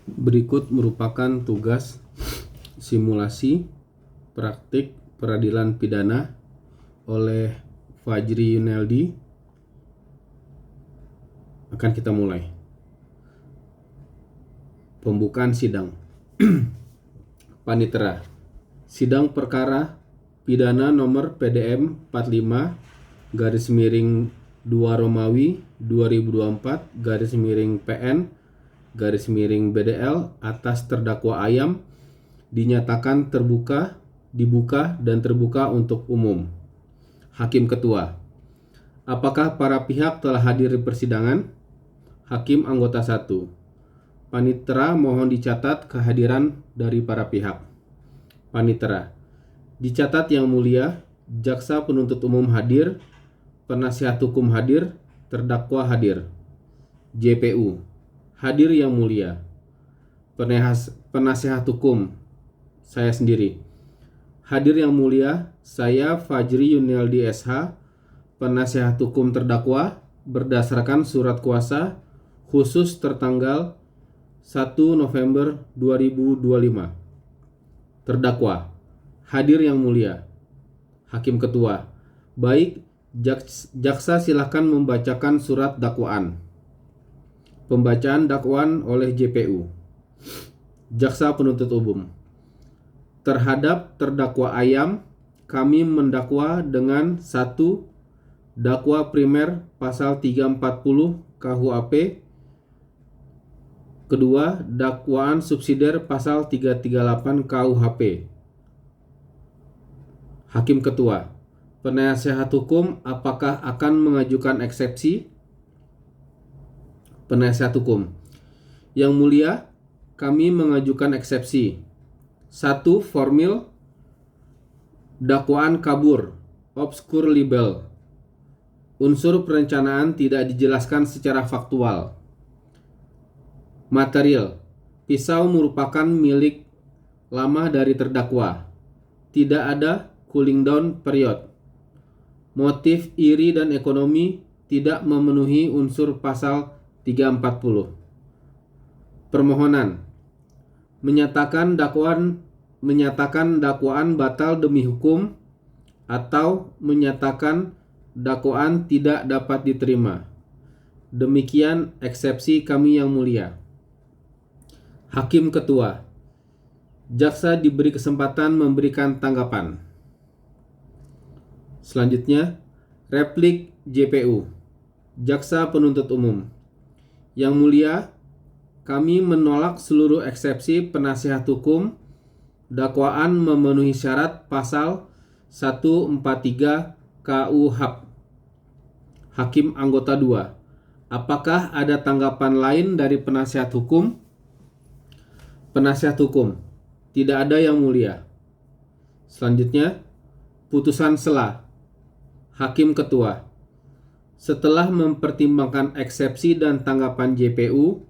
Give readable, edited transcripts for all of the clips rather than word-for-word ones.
Berikut merupakan tugas simulasi praktik peradilan pidana oleh Fajri Yuneldi. Akan kita mulai. Pembukaan sidang. Panitera. Sidang perkara pidana nomor PDM 45 garis miring 2 Romawi 2024 garis miring PN garis miring BDL atas terdakwa Ayam dinyatakan dibuka dan terbuka untuk umum. Hakim Ketua. Apakah para pihak telah hadir di persidangan? Hakim Anggota 1. Panitera mohon dicatat kehadiran dari para pihak. Panitera. Dicatat Yang Mulia, Jaksa Penuntut Umum hadir, penasihat hukum hadir, terdakwa hadir. JPU. Hadir Yang Mulia. Penasihat hukum, saya sendiri. Hadir Yang Mulia, saya Fajri Yuneldi SH, penasihat hukum terdakwa berdasarkan surat kuasa khusus tertanggal 1 November 2025. Terdakwa. Hadir Yang Mulia. Hakim Ketua. Baik, jaksa silakan membacakan surat dakwaan. Pembacaan dakwaan oleh JPU. Jaksa Penuntut Umum. Terhadap terdakwa Ayam, kami mendakwa dengan 1. Dakwa primer pasal 340 KUHP. Kedua, dakwaan subsidiar pasal 338 KUHP. Hakim Ketua. Penasehat hukum apakah akan mengajukan eksepsi? Penasihat hukum. Yang Mulia, kami mengajukan eksepsi. 1. Formil. Dakwaan kabur, obskur libel. Unsur perencanaan tidak dijelaskan secara faktual. Material. Pisau merupakan milik lama dari terdakwa. Tidak ada cooling down period. Motif iri dan ekonomi tidak memenuhi unsur pasal 340. Permohonan. Menyatakan dakwaan batal demi hukum atau menyatakan dakwaan tidak dapat diterima. Demikian eksepsi kami Yang Mulia. Hakim Ketua. Jaksa diberi kesempatan memberikan tanggapan. Selanjutnya, replik JPU. Jaksa Penuntut Umum. Yang Mulia, kami menolak seluruh eksepsi penasihat hukum. Dakwaan memenuhi syarat pasal 143 KUHP. Hakim Anggota 2. Apakah ada tanggapan lain dari penasihat hukum? Penasihat hukum. Tidak ada Yang Mulia. Selanjutnya, putusan sela. Hakim Ketua. Setelah mempertimbangkan eksepsi dan tanggapan JPU,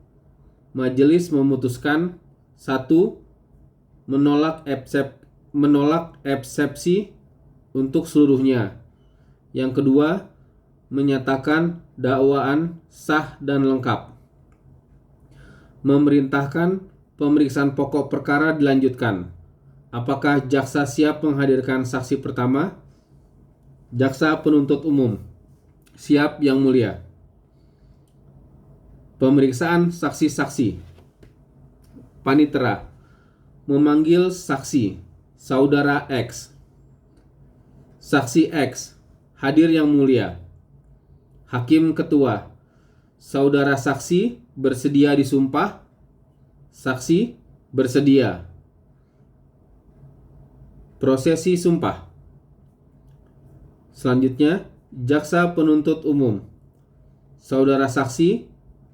majelis memutuskan 1. Menolak eksepsi untuk seluruhnya. Yang kedua, menyatakan dakwaan sah dan lengkap. Memerintahkan pemeriksaan pokok perkara dilanjutkan. Apakah jaksa siap menghadirkan saksi pertama? Jaksa Penuntut Umum. Siap Yang Mulia. Pemeriksaan saksi-saksi. Panitera. Memanggil saksi Saudara X. Saksi X. Hadir Yang Mulia. Hakim Ketua. Saudara saksi bersedia disumpah? Saksi bersedia. Prosesi sumpah. Selanjutnya, Jaksa Penuntut Umum. Saudara saksi,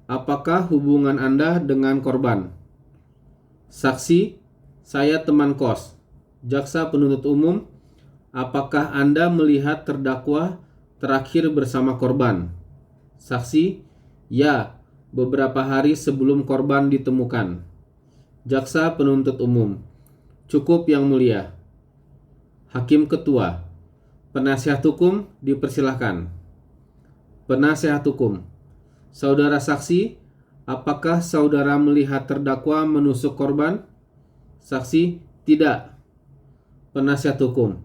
apakah hubungan Anda dengan korban? Saksi, saya teman kos. Jaksa Penuntut Umum, apakah Anda melihat terdakwa terakhir bersama korban? Saksi, ya, beberapa hari sebelum korban ditemukan. Jaksa Penuntut Umum. Cukup Yang Mulia. Hakim Ketua. Penasihat hukum dipersilahkan. Penasihat hukum. Saudara saksi, Apakah saudara melihat terdakwa menusuk korban? Saksi, tidak. Penasihat hukum,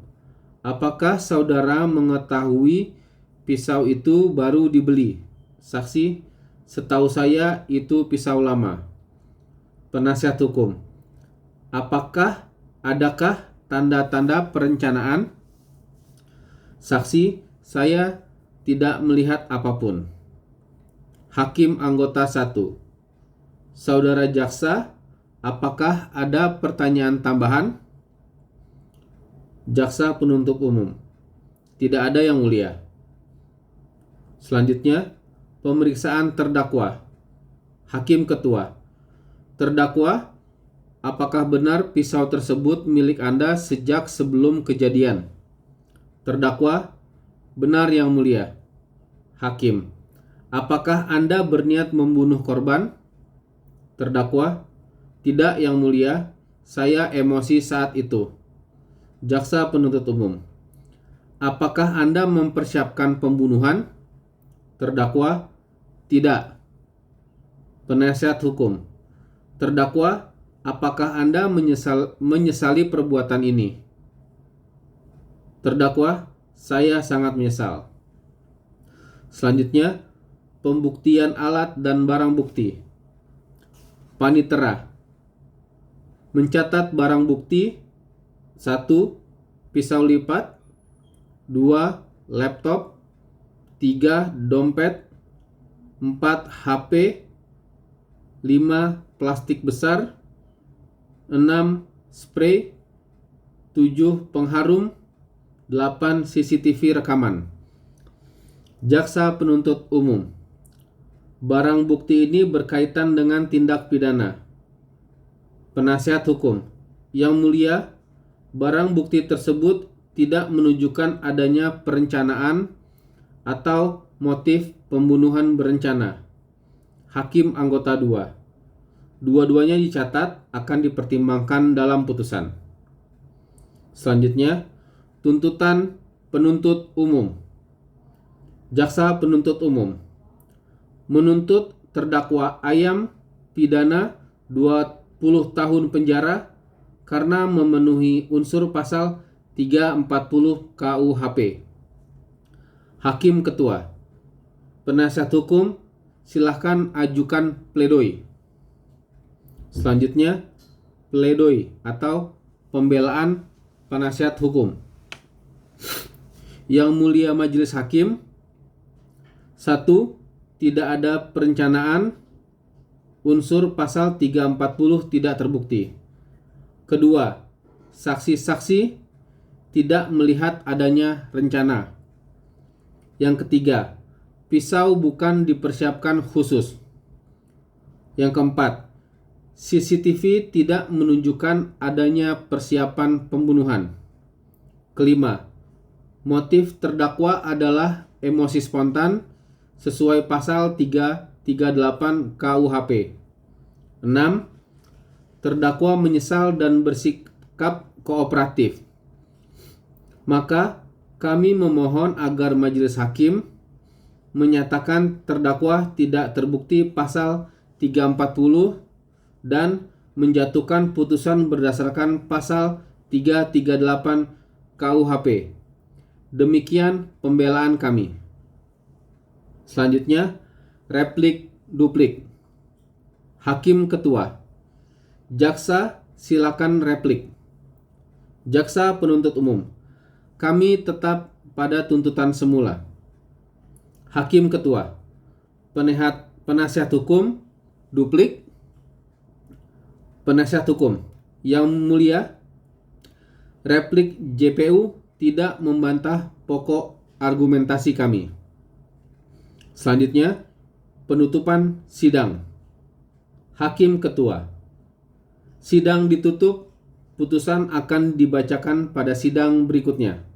apakah saudara mengetahui pisau itu baru dibeli? Saksi, setahu saya itu pisau lama. Penasihat hukum, adakah tanda-tanda perencanaan? Saksi, saya tidak melihat apapun. Hakim anggota 1. Saudara jaksa, apakah ada pertanyaan tambahan? Jaksa penuntut umum, tidak ada yang mulia. Selanjutnya, pemeriksaan terdakwa. Hakim ketua, terdakwa, apakah benar pisau tersebut milik Anda sejak sebelum kejadian? Terdakwa, benar yang mulia. Hakim, apakah Anda berniat membunuh korban? Terdakwa, tidak yang mulia, saya emosi saat itu. Jaksa penuntut umum, apakah Anda mempersiapkan pembunuhan? Terdakwa, tidak. Penasihat hukum, terdakwa, apakah Anda menyesali perbuatan ini? Terdakwa, saya sangat menyesal. Selanjutnya, pembuktian alat dan barang bukti. Panitera mencatat barang bukti: 1. Pisau lipat, 2. Laptop, 3. Dompet, 4. HP, 5. Plastik besar, 6. Spray, 7. Pengharum, 8. CCTV rekaman. Jaksa penuntut umum, barang bukti ini berkaitan dengan tindak pidana. Penasihat hukum, yang mulia, barang bukti tersebut tidak menunjukkan adanya perencanaan atau motif pembunuhan berencana. Hakim anggota 2, dua-duanya dicatat akan dipertimbangkan dalam putusan. Selanjutnya, tuntutan penuntut umum. Jaksa penuntut umum menuntut terdakwa Ayam pidana 20 tahun penjara karena memenuhi unsur pasal 340 KUHP. Hakim ketua, penasihat hukum, silahkan ajukan pledoi. Selanjutnya, pledoi atau pembelaan penasihat hukum. Yang mulia majelis hakim, 1. Tidak ada perencanaan, unsur pasal 340 tidak terbukti. Kedua, saksi-saksi tidak melihat adanya rencana. Yang ketiga, pisau bukan dipersiapkan khusus. Yang keempat, CCTV tidak menunjukkan adanya persiapan pembunuhan. Kelima, motif terdakwa adalah emosi spontan sesuai pasal 338 KUHP. 6. Terdakwa menyesal dan bersikap kooperatif. Maka kami memohon agar majelis hakim menyatakan terdakwa tidak terbukti pasal 340 dan menjatuhkan putusan berdasarkan pasal 338 KUHP. Demikian pembelaan kami. Selanjutnya, replik duplik. Hakim ketua, jaksa silakan replik. Jaksa penuntut umum, kami tetap pada tuntutan semula. Hakim ketua, penasihat hukum, duplik. Penasihat hukum, yang mulia, replik JPU tidak membantah pokok argumentasi kami. Selanjutnya, penutupan sidang. Hakim ketua, sidang ditutup, putusan akan dibacakan pada sidang berikutnya.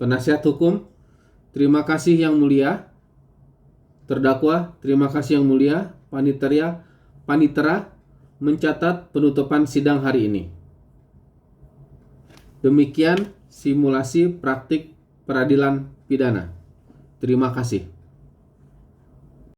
Penasihat hukum, terima kasih yang mulia. Terdakwa, terima kasih yang mulia. Panitera mencatat penutupan sidang hari ini. Demikian simulasi praktik peradilan pidana. Terima kasih.